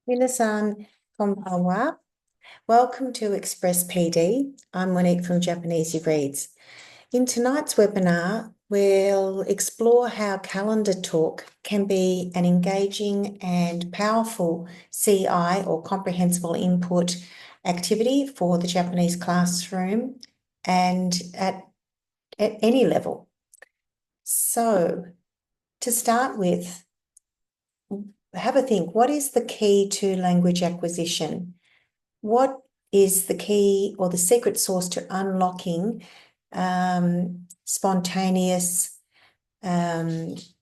Minasan, konbanwa. Welcome to Express PD. I'm Monique from JapanEasyReads. In tonight's webinar, we'll explore how calendar talk can be an engaging and powerful CI or comprehensible input activity for the Japanese classroom and at any level. So, to start with, have a think. What is the key to language acquisition? What is the key or the secret sauce to unlocking spontaneous language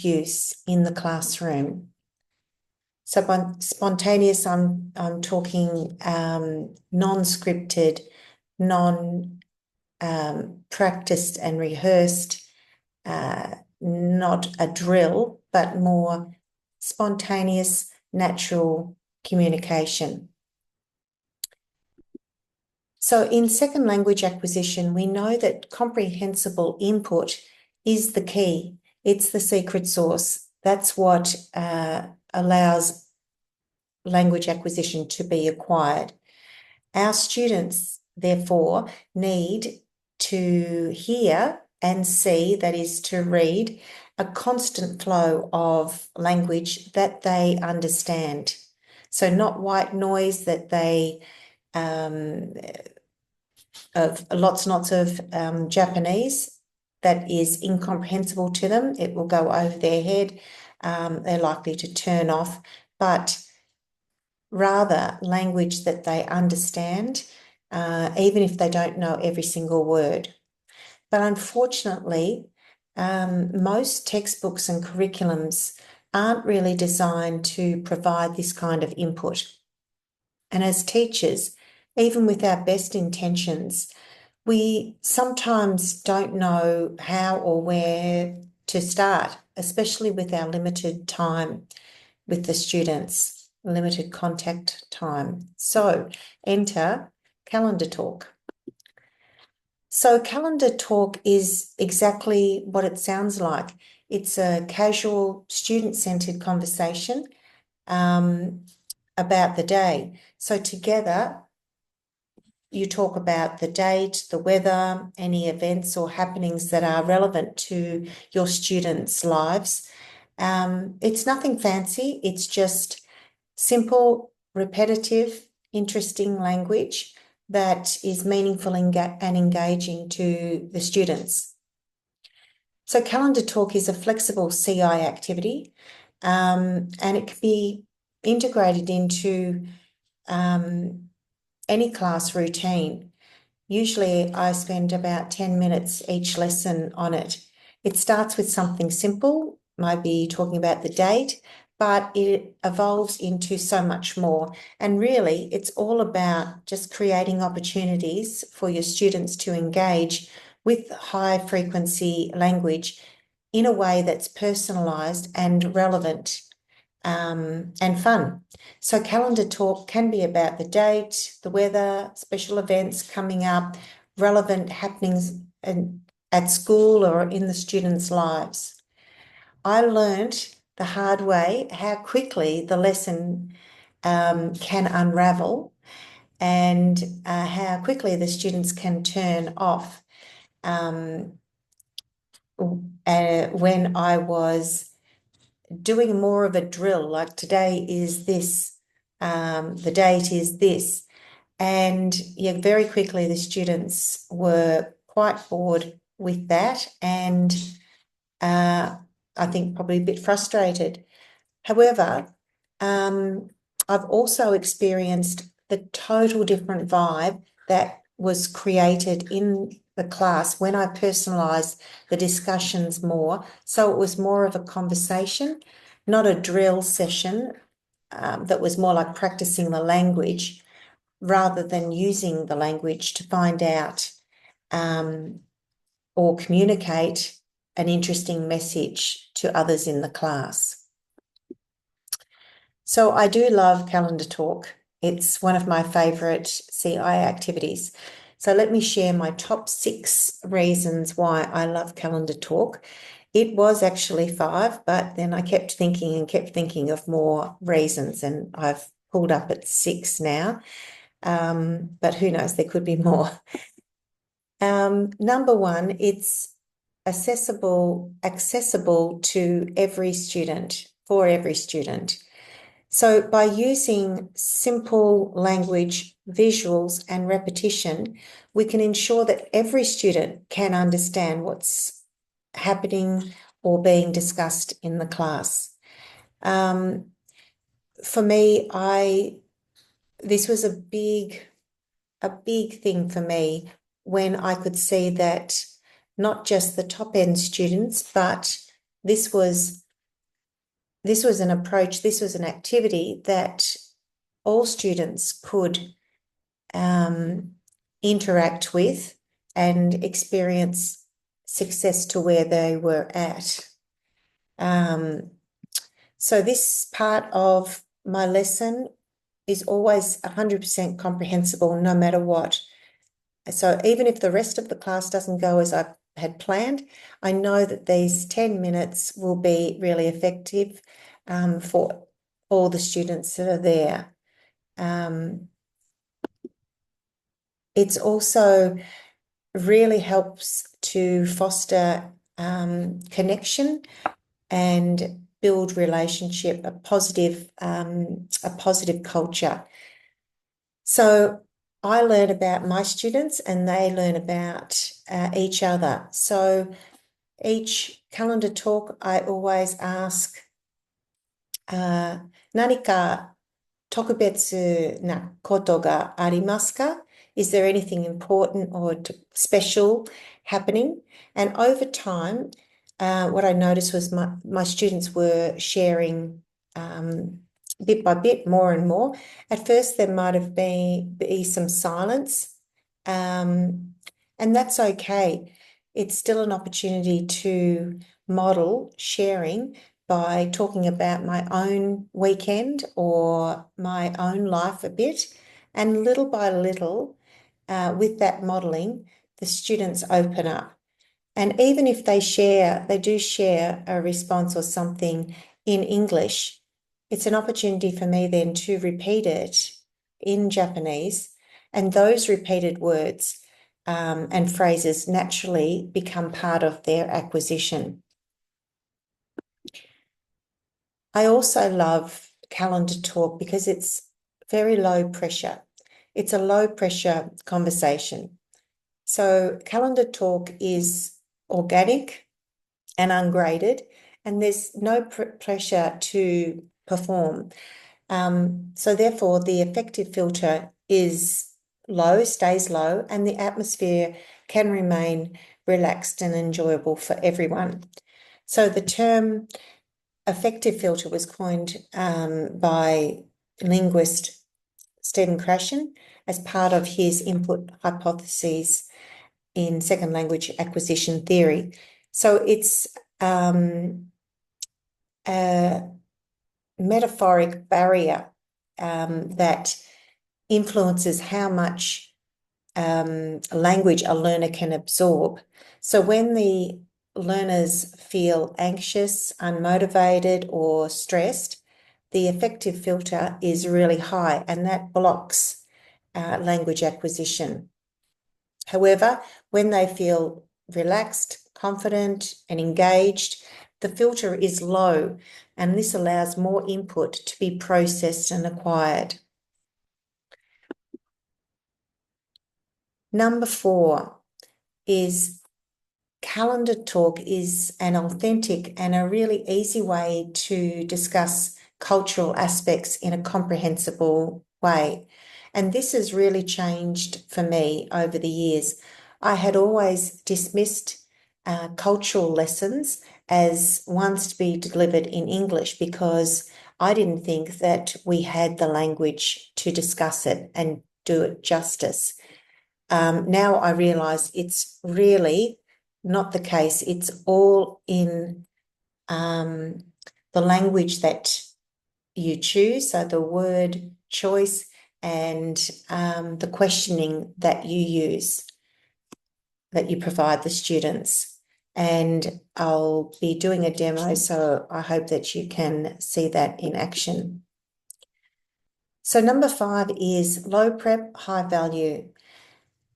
use in the classroom? So by spontaneous, I'm talking non-scripted, non-practiced and rehearsed, not a drill, but more spontaneous, natural communication. So in second language acquisition, we know that comprehensible input is the key. It's the secret sauce. That's what allows language acquisition to be acquired. Our students, therefore, need to hear and see, that is to read, a constant flow of language that they understand. So not white noise that they of lots and lots of Japanese that is incomprehensible to them. It will go over their head. They're likely to turn off, but rather language that they understand, even if they don't know every single word. But unfortunately, most textbooks and curriculums aren't really designed to provide this kind of input. And as teachers, even with our best intentions, we sometimes don't know how or where to start, especially with our limited time with the students, limited contact time. So enter calendar talk. So calendar talk is exactly what it sounds like. It's a casual, student-centered conversation about the day. So together, you talk about the date, the weather, any events or happenings that are relevant to your students' lives. It's nothing fancy. It's just simple, repetitive, interesting language that is meaningful and engaging to the students. So calendar talk is a flexible CI activity, and it can be integrated into any class routine. Usually I spend about 10 minutes each lesson on it. It starts with something simple, might be talking about the date, but it evolves into so much more. And really, it's all about just creating opportunities for your students to engage with high frequency language in a way that's personalised and relevant and fun. So calendar talk can be about the date, the weather, special events coming up, relevant happenings at school or in the students' lives. I learned the hard way how quickly the lesson can unravel and how quickly the students can turn off when I was doing more of a drill, like today is this, the date is this. And yeah, very quickly the students were quite bored with that and I think probably a bit frustrated. However, I've also experienced the total different vibe that was created in the class when I personalised the discussions more. So it was more of a conversation, not a drill session that was more like practicing the language rather than using the language to find out or communicate an interesting message to others in the class. So I do love calendar talk. It's one of my favourite CI activities. So let me share my top 6 reasons why I love calendar talk. It was actually 5, but then I kept thinking of more reasons, and I've pulled up at 6 now. But who knows, there could be more. Number 1, it's accessible to every student, for every student. So by using simple language, visuals, and repetition, we can ensure that every student can understand what's happening or being discussed in the class. For me, this was a big thing for me when I could see that not just the top end students, but this was an approach, this was an activity that all students could interact with and experience success to where they were at. So this part of my lesson is always 100% comprehensible, no matter what. So even if the rest of the class doesn't go as I had planned, I know that these 10 minutes will be really effective for all the students that are there. It's also really helps to foster connection and build relationship, a positive culture. So I learn about my students and they learn about each other. So each calendar talk, I always ask, 何か特別なことがありますか? Is there anything important or special happening? And over time, what I noticed was my students were sharing bit by bit, more and more. At first, there might have been some silence, and that's okay. It's still an opportunity to model sharing by talking about my own weekend or my own life a bit. And little by little, with that modeling, the students open up. And even if they do share a response or something in English, it's an opportunity for me then to repeat it in Japanese. And those repeated words and phrases naturally become part of their acquisition. I also love calendar talk because it's very low pressure. It's a low pressure conversation. So calendar talk is organic and ungraded, and there's no pressure to perform. So therefore, the effective filter is low, stays low, and the atmosphere can remain relaxed and enjoyable for everyone. So the term affective filter was coined by linguist Stephen Krashen as part of his input hypotheses in second language acquisition theory. So it's a metaphoric barrier that influences how much language a learner can absorb. So when the learners feel anxious, unmotivated, or stressed, the affective filter is really high, and that blocks language acquisition. However, when they feel relaxed, confident, and engaged, the filter is low, and this allows more input to be processed and acquired. Number 4 is calendar talk is an authentic and a really easy way to discuss cultural aspects in a comprehensible way. And this has really changed for me over the years. I had always dismissed cultural lessons as ones to be delivered in English because I didn't think that we had the language to discuss it and do it justice. Now I realise it's really not the case. It's all in the language that you choose, so the word choice and the questioning that you use, that you provide the students. and I'll be doing a demo, so I hope that you can see that in action. So number 5 is low prep, high value.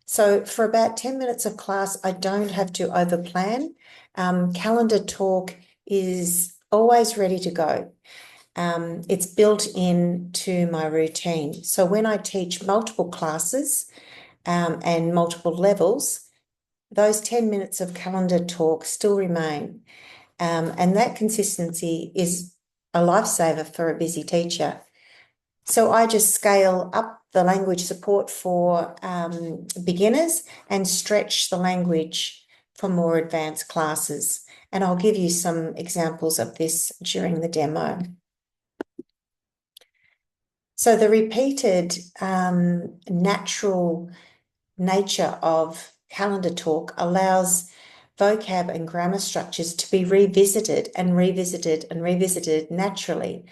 So for about 10 minutes of class, I don't have to overplan. Calendar Talk is always ready to go. It's built into my routine. So when I teach multiple classes and multiple levels, those 10 minutes of Calendar Talk still remain. And that consistency is a lifesaver for a busy teacher. So I just scale up the language support for beginners and stretch the language for more advanced classes. And I'll give you some examples of this during the demo. So the repeated natural nature of Calendar Talk allows vocab and grammar structures to be revisited and revisited and revisited naturally.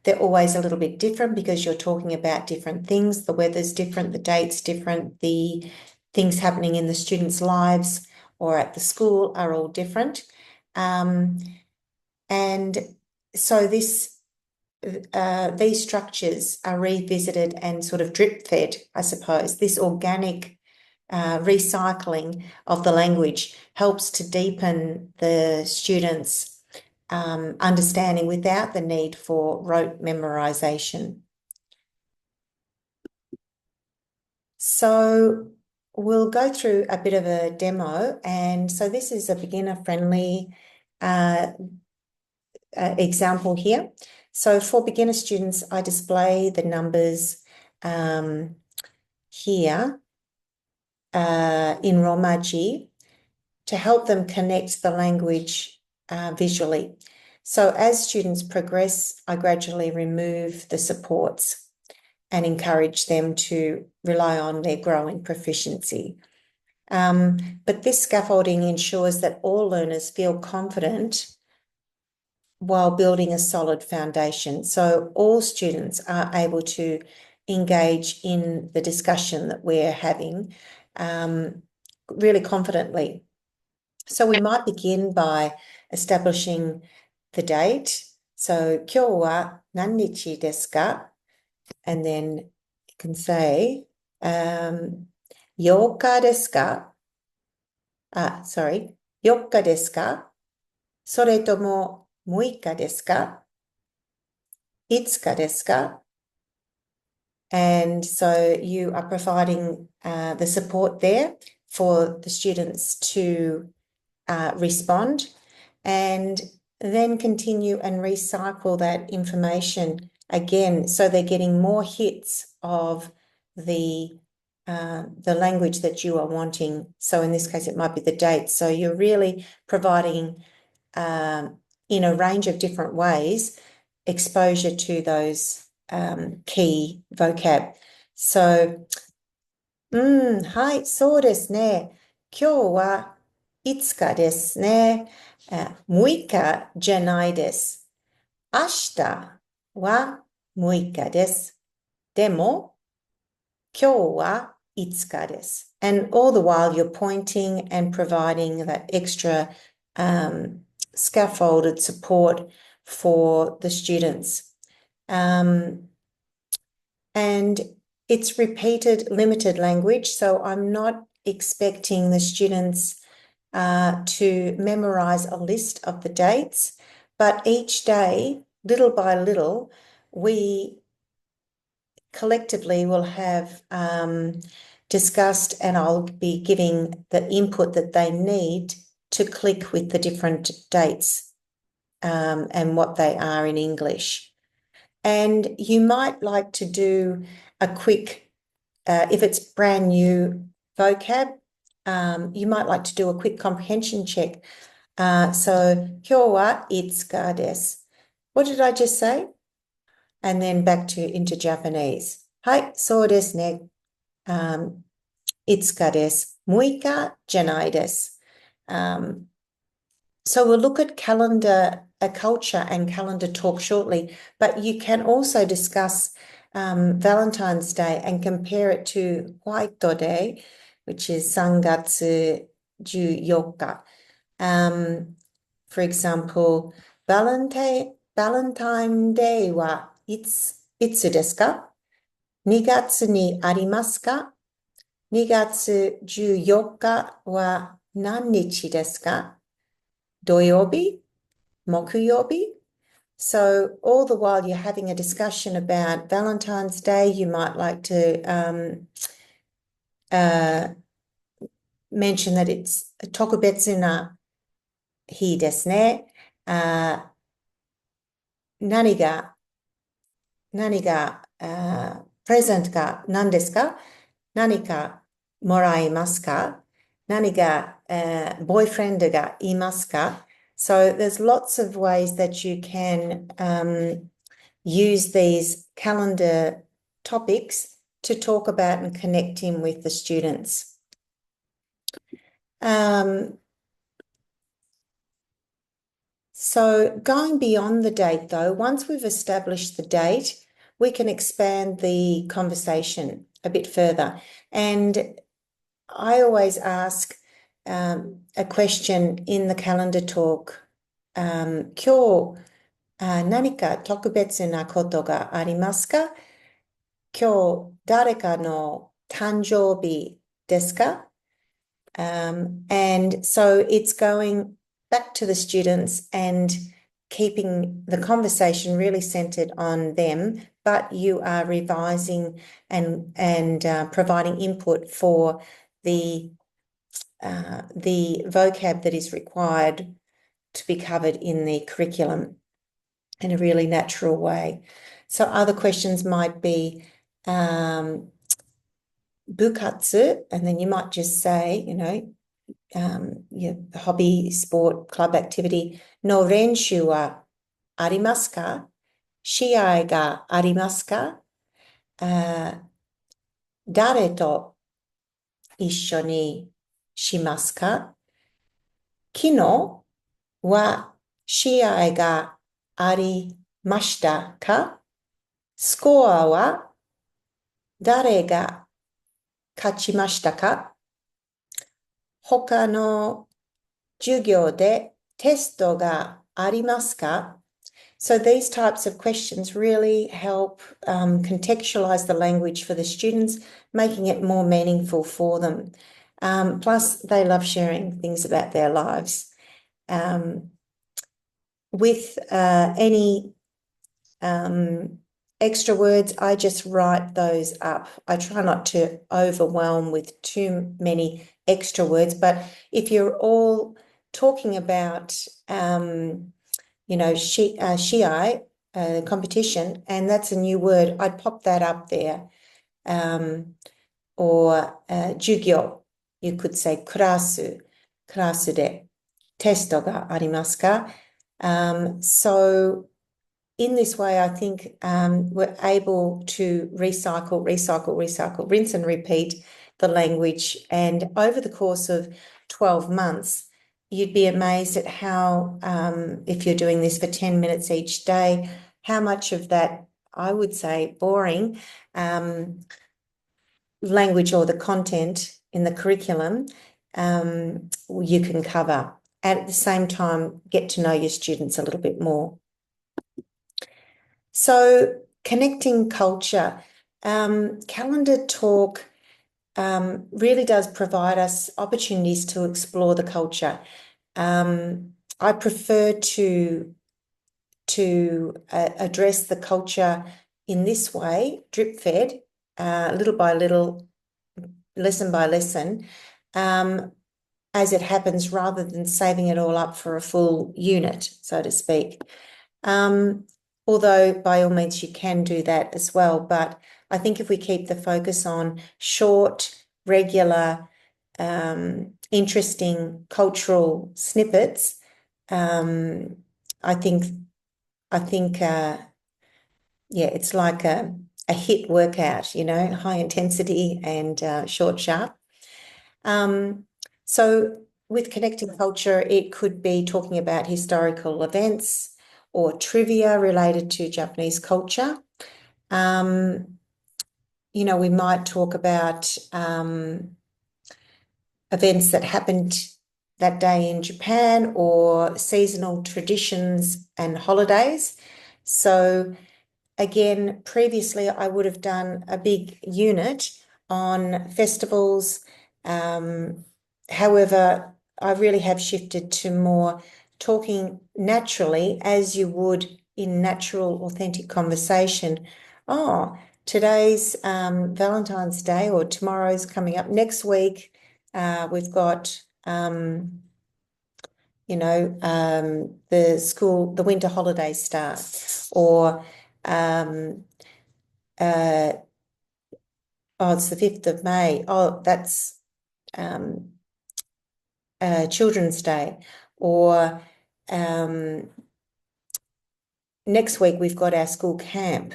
They're always a little bit different because you're talking about different things. The weather's different, the date's different, the things happening in the students' lives or at the school are all different. And so these structures are revisited and sort of drip fed, I suppose. This organic recycling of the language helps to deepen the students' understanding without the need for rote memorization. So we'll go through a bit of a demo. And so this is a beginner-friendly example here. So for beginner students, I display the numbers here in Romaji to help them connect the language visually. So as students progress, I gradually remove the supports and encourage them to rely on their growing proficiency. But this scaffolding ensures that all learners feel confident while building a solid foundation. So all students are able to engage in the discussion that we're having really confidently. So we might begin by establishing the date. So, 今日は何日ですか? And then you can say, 8日ですか? 4日ですか? それとも6日ですか? 5日ですか? And so you are providing the support there for the students to respond, and then continue and recycle that information again, so they're getting more hits of the language that you are wanting. So in this case, it might be the date. So you're really providing in a range of different ways exposure to those key vocab. So, はい、そうですね。今日はいつかですね。6日じゃないです。明日は6日です。でも、今日は5日です。And all the while you're pointing and providing that extra scaffolded support for the students. And it's repeated limited language, so I'm not expecting the students to memorize a list of the dates, but each day, little by little, we collectively will have discussed, and I'll be giving the input that they need to click with the different dates and what they are in English. And you might like to do a quick, if it's brand new vocab, you might like to do a quick comprehension check. So, 今日は5日です. What did I just say? And then back into Japanese. はい、そうですね。5日です。6日じゃないです。So we'll look at calendar, culture and calendar talk shortly, but you can also discuss Valentine's Day and compare it to White Day, which is 3月14日。For example, Valentine Day はいつですか ?2 月にありますか ?2 月14日は何日ですか土曜日木曜日 So all the while you're having a discussion about Valentine's Day, you might like to mention that it's 特別な日ですね。何がプレゼントが何ですか何かもらいますか何が、ボーイフレンドがいますか So there's lots of ways that you can use these calendar topics to talk about and connect in with the students. So going beyond the date, though, once we've established the date, we can expand the conversation a bit further. And I always ask a question in the calendar talk. 今日、何か特別なことがありますか今日、誰かの誕生日ですかAnd so it's going back to the students and keeping the conversation really centered on them, but you are revising and providing input for the vocab that is required to be covered in the curriculum in a really natural way. So other questions might be bukatsu, and then you might just say, your hobby, sport, club activity, no renshu wa arimasu ka? Shiai ga arimasu ka? Dare to issho ni shimasu ka? Kino wa shiai ga arimashita ka? Score wa dare ga kachimashita ka? 他の授業でテストがありますか So these types of questions really help contextualize the language for the students, making it more meaningful for them. Plus, they love sharing things about their lives. With any extra words, I just write those up. I try not to overwhelm with too many extra words, but if you're all talking about, shiai, competition, and that's a new word, I'd pop that up there. Or jugyo, you could say kurasu de testo ga arimasu ka? So in this way, I think we're able to recycle, rinse and repeat the language. And over the course of 12 months, you'd be amazed at how, if you're doing this for 10 minutes each day, how much of that, I would say, boring language or the content in the curriculum you can cover. And at the same time, get to know your students a little bit more. So connecting culture, calendar talk really does provide us opportunities to explore the culture. I prefer to address the culture in this way, drip fed, little by little, lesson by lesson, as it happens, rather than saving it all up for a full unit, so to speak. Although by all means you can do that as well, but I think if we keep the focus on short, regular, interesting cultural snippets, I think it's like a HIIT workout, high intensity and short, sharp. So with connecting culture, it could be talking about historical events or trivia related to Japanese culture. We might talk about events that happened that day in Japan or seasonal traditions and holidays. So again, previously I would have done a big unit on festivals. However, I really have shifted to more talking naturally as you would in natural, authentic conversation. Oh, today's Valentine's Day, or tomorrow's coming up. Next week, we've got the winter holidays start, or it's the 5th of May. Oh, that's Children's Day. Or next week we've got our school camp.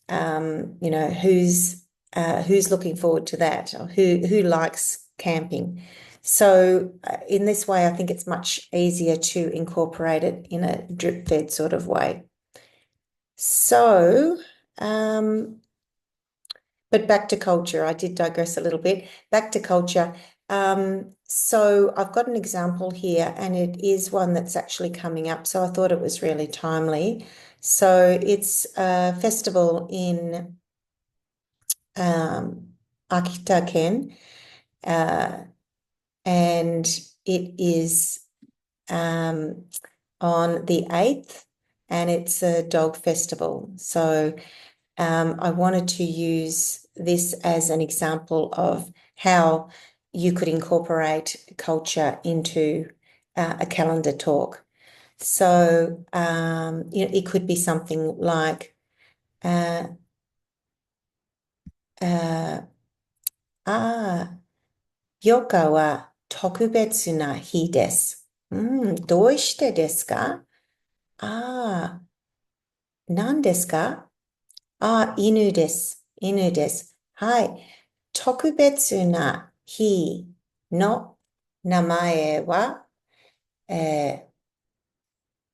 Who's looking forward to that? Or who likes camping? So in this way, I think it's much easier to incorporate it in a drip-fed sort of way. So, but back to culture, I did digress a little bit. Back to culture. So I've got an example here, and it is one that's actually coming up. So I thought it was really timely. So it's a festival in Akita Ken, and it is on the 8th, and it's a dog festival. So I wanted to use this as an example of how you could incorporate culture into a calendar talk. So it could be something like, 8日は特別な日です。どうしてですか？何ですか？犬です。犬です。はい。特別な日の名前は、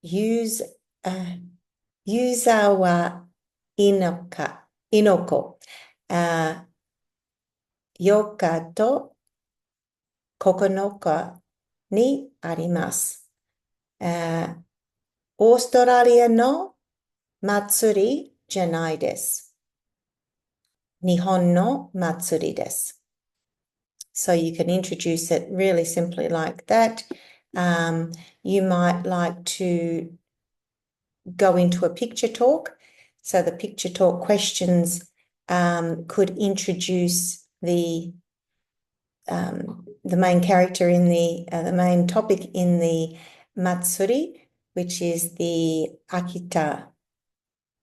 ゆず、ゆざわいのか、いのこ。8日と9日にあります。オーストラリアの祭りじゃないです。日本の祭りです。So you can introduce it really simply like that. You might like to go into a picture talk. So the picture talk questions could introduce the main character in the main topic in the Matsuri, which is the Akita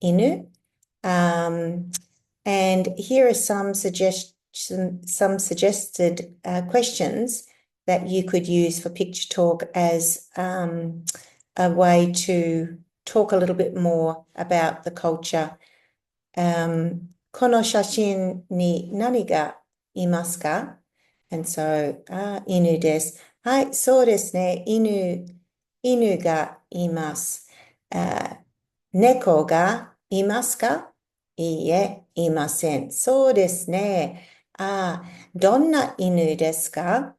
Inu. And here are some suggested questions that you could use for picture talk as a way to talk a little bit more about the culture. この写真に何がいますか? And so, 犬です。はい、そうですね。犬がいます。猫がいますか? いいえ、いません。そうですね。どんな犬ですか?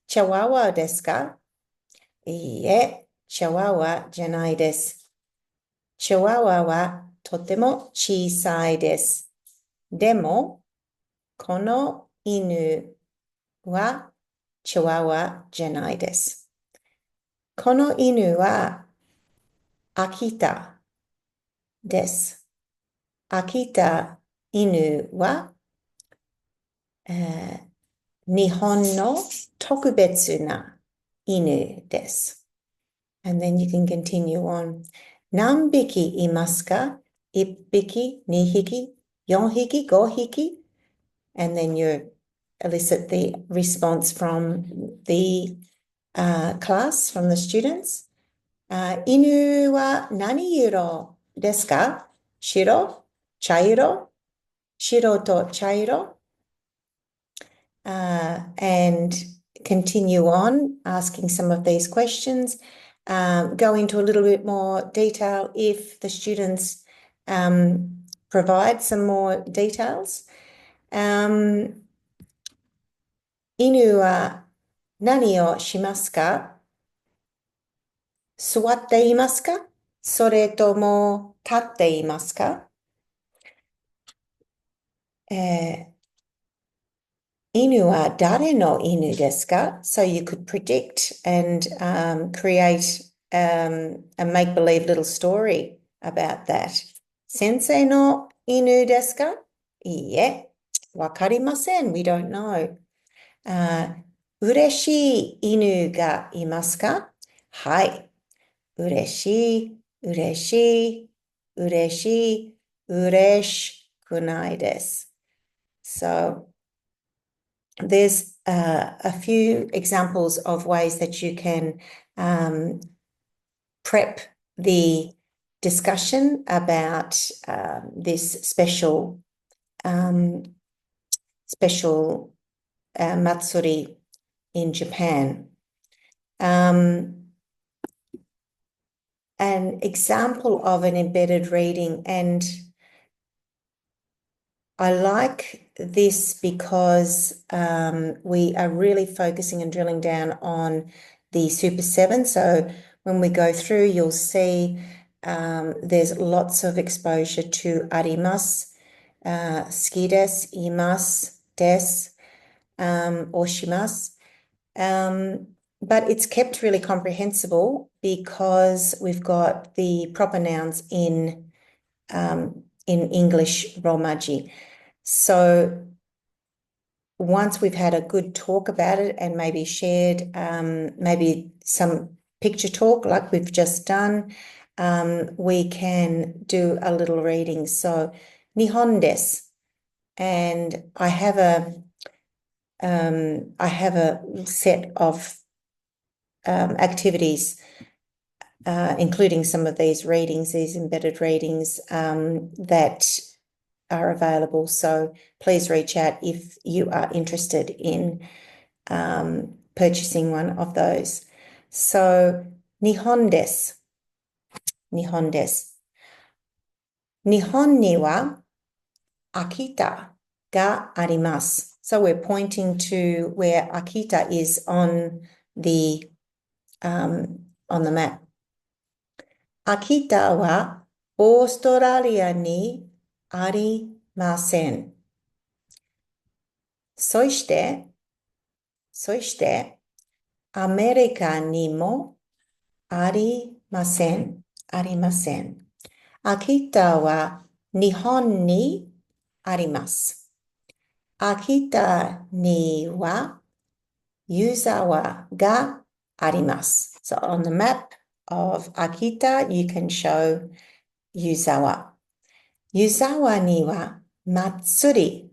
チャワワですか? いいえ、チャワワじゃないです。チャワワはとても小さいです。でも、この犬はチワワじゃないです。この犬は秋田です。秋田犬は、日本の特別な犬です。And then you can continue on. 何匹いますか? 1匹、2匹、4匹、5匹? And then you elicit the response from the class, from the students. 犬は何色ですか? 白、茶色、白と茶色? And continue on asking some of these questions. Go into a little bit more detail if the students provide some more details. 犬は何をしますか？座っていますか？それとも立っていますか？犬は誰の犬ですか? So you could predict and create a make-believe little story about that. 先生の犬ですか？いいえ、わかりません。We don't know. 嬉しい犬がいますか？はい。嬉しい、嬉しい、嬉しい、嬉しくないです。So there's a few examples of ways that you can prep the discussion about this special matsuri in Japan. An example of an embedded reading, and I like this because we are really focusing and drilling down on the Super 7. So when we go through, you'll see there's lots of exposure to arimasu, ski desu, imasu, desu, or shimasu. But it's kept really comprehensible because we've got the proper nouns in English Romaji. So once we've had a good talk about it and maybe shared maybe some picture talk like we've just done, we can do a little reading. So Nihon desu. And I have a set of activities, including some of these readings, these embedded readings that are available. So please reach out if you are interested in purchasing one of those. So, Nihon desu. Nihon desu. Nihon ni wa Akita ga arimasu. So we're pointing to where Akita is on the map. Akita wa オーストラリアにありません。そして、アメリカにもありません。ありません。秋田は日本にあります。秋田には湯沢があります。So on the map of Akita, you can show 湯沢。湯沢には祭り。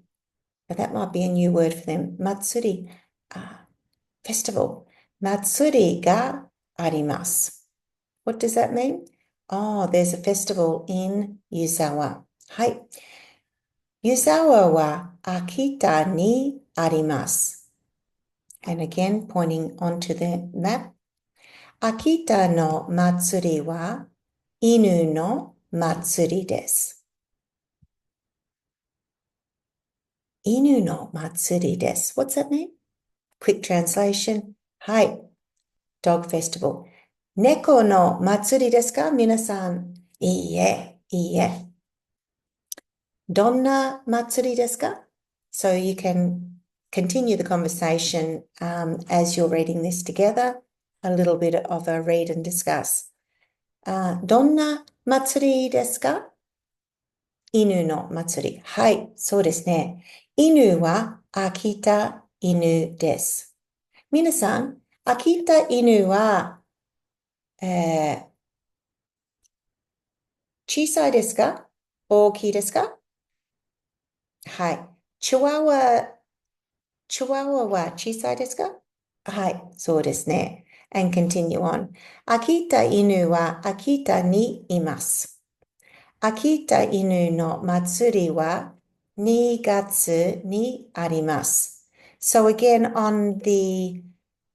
That might be a new word for them. 祭り。Festival. 祭りがあります。What does that mean? Oh, there's a festival in Yuzawa. はい。Yuzawa は秋田にあります。And again, pointing onto the map. 秋田の祭りは犬の祭りです。犬の祭りです。What's that mean? Quick translation. はい。Dog festival. 猫の祭りですか皆さん。いいえ、いいえ。どんな祭りですか? So you can continue the conversation as you're reading this together, a little bit of a read and discuss. どんな祭りですか? 犬の祭り。はい、そうですね。犬は秋田犬です。皆さん、秋田犬は、小さいですか？大きいですか？はい。チワワは小さいですか？はい、そうですね。And continue on. 秋田犬は秋田にいます。秋田犬の祭りは2月にあります。So again, on the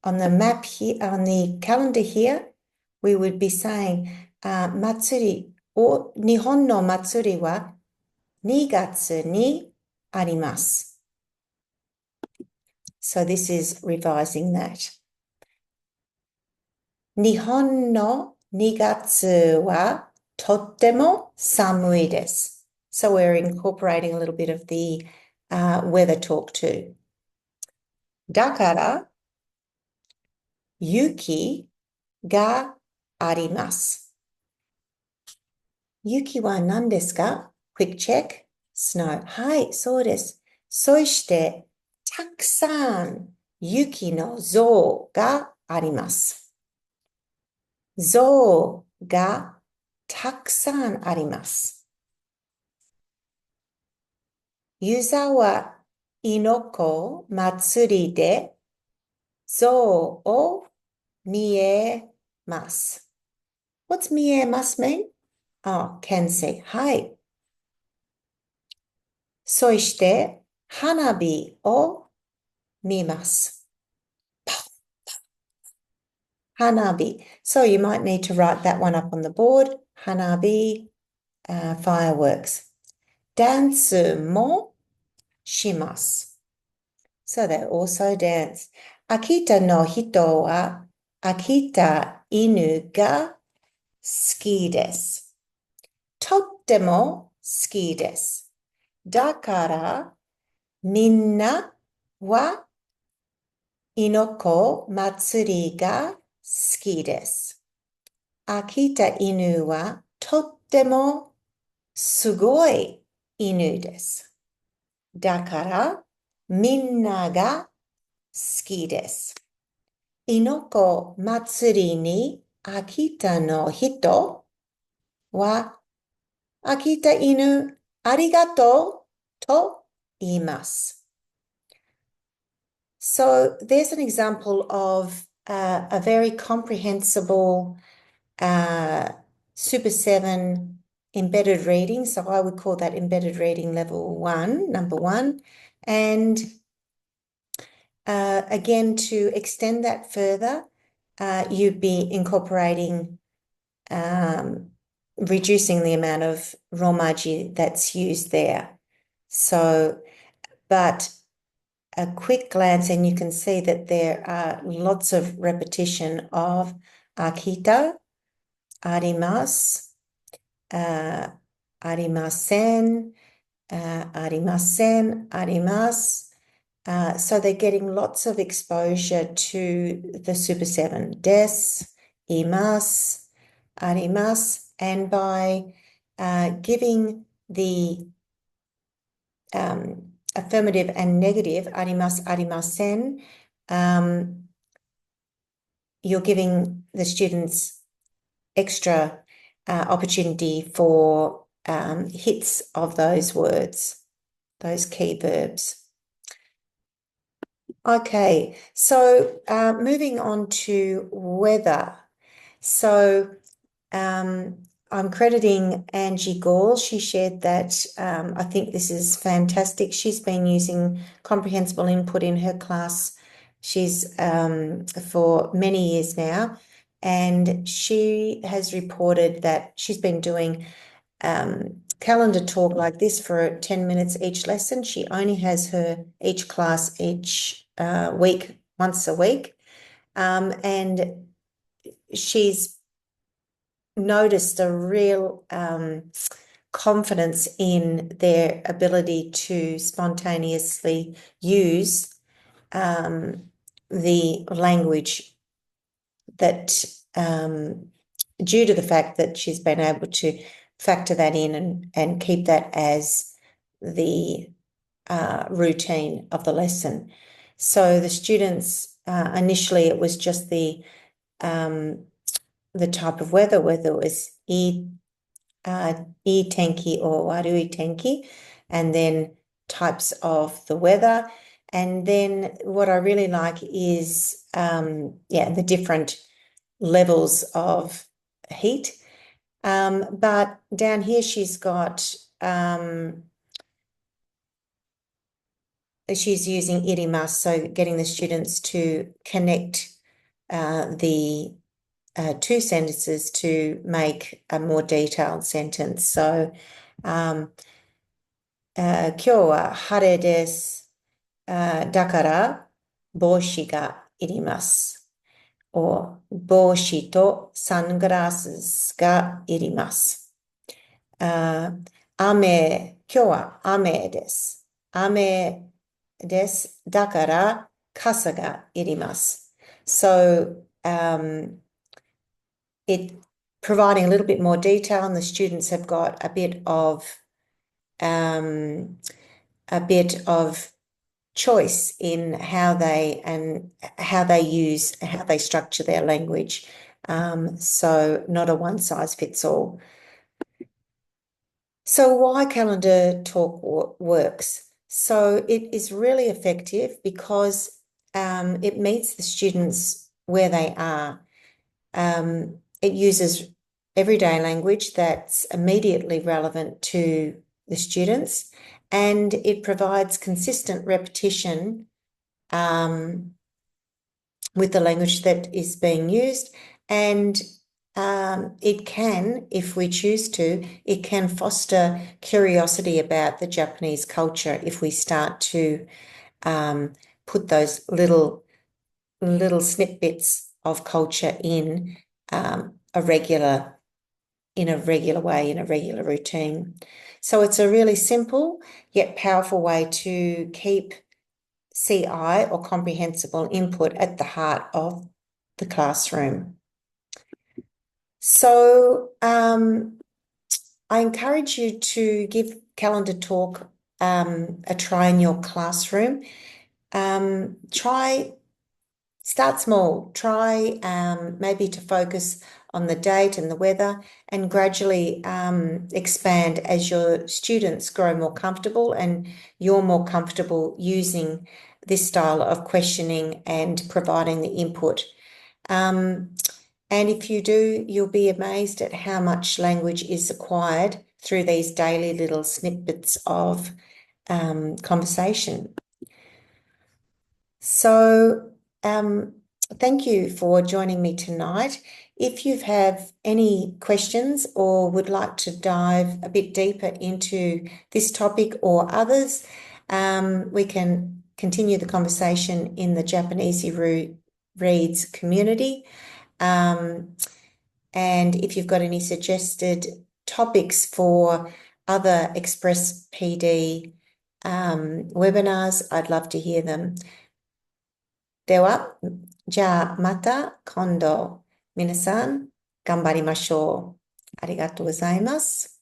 map here, on the calendar here, we would be saying, 祭り、日本の祭りは2月にあります。So this is revising that. 日本の2月はとっても寒いです。So we're incorporating a little bit of the weather talk too. だから雪があります。雪は何ですか？ Quick check. Snow. はい、そうです。そしてたくさん雪の像があります。像がたくさんあります。湯沢猪子祭りで像を見えます。What's 見えます mean? Oh, can see. はい。そして花火を見ます。花火. So you might need to write that one up on the board. 花火, fireworks. ダンスもします。So they also dance. 秋田の人は秋田犬が好きです。とっても好きです。だからみんなは猪子祭りが好きです。秋田犬はとってもすごい犬です。だからみんなが好きです。猪子祭りに秋田の人は秋田犬ありがとうと言います。So there's an example of a very comprehensible Super 7 embedded reading. So I would call that embedded reading level 1, number 1. And again, to extend that further, you'd be incorporating, reducing the amount of romaji that's used there. So, but a quick glance and you can see that there are lots of repetition of akita, arimasu, arimasen, arimasen, arimasu. So they're getting lots of exposure to the Super 7. Des, imasu, arimasu. And by giving the affirmative and negative, arimasu, arimasen, you're giving the students extra opportunity for hits of those words, those key verbs. Okay, so moving on to weather. So I'm crediting Angie Gall. She shared that. I think this is fantastic. She's been using comprehensible input in her class. She's for many years now, and she has reported that she's been doing calendar talk like this for 10 minutes each lesson. She only has her each class each week, once a week. And she's noticed a real confidence in their ability to spontaneously use the language that due to the fact that she's been able to factor that in and keep that as the routine of the lesson. So the students, initially it was just the type of weather, whether it was tenki or warui tenki, and then types of the weather. And then what I really like is, the different levels of heat. But down here she's got, she's using irimasu, so getting the students to connect the two sentences to make a more detailed sentence. So, 今日は晴れです。だから帽子がいります。or 帽子とサングラスがいります。今日は雨です。雨です。だから傘がいります。So, it providing a little bit more detail, and the students have got a bit of choice in how they structure their language. So not a one size fits all. So why calendar talk works? So it is really effective because it meets the students where they are. It uses everyday language that's immediately relevant to the students, and it provides consistent repetition with the language that is being used, and it can, if we choose to, it can foster curiosity about the Japanese culture if we start to put those little snippets of culture in a regular way, in a regular routine. So it's a really simple yet powerful way to keep CI or comprehensible input at the heart of the classroom. So I encourage you to give Calendar Talk a try in your classroom. Start small. Try maybe to focus on the date and the weather, and gradually expand as your students grow more comfortable and you're more comfortable using this style of questioning and providing the input. And if you do, you'll be amazed at how much language is acquired through these daily little snippets of conversation. So, thank you for joining me tonight. If you have any questions or would like to dive a bit deeper into this topic or others, we can continue the conversation in the JapanEasyReads community. And if you've got any suggested topics for other Express PD webinars, I'd love to hear them. では、じゃあまた今度皆さん頑張りましょう。ありがとうございます。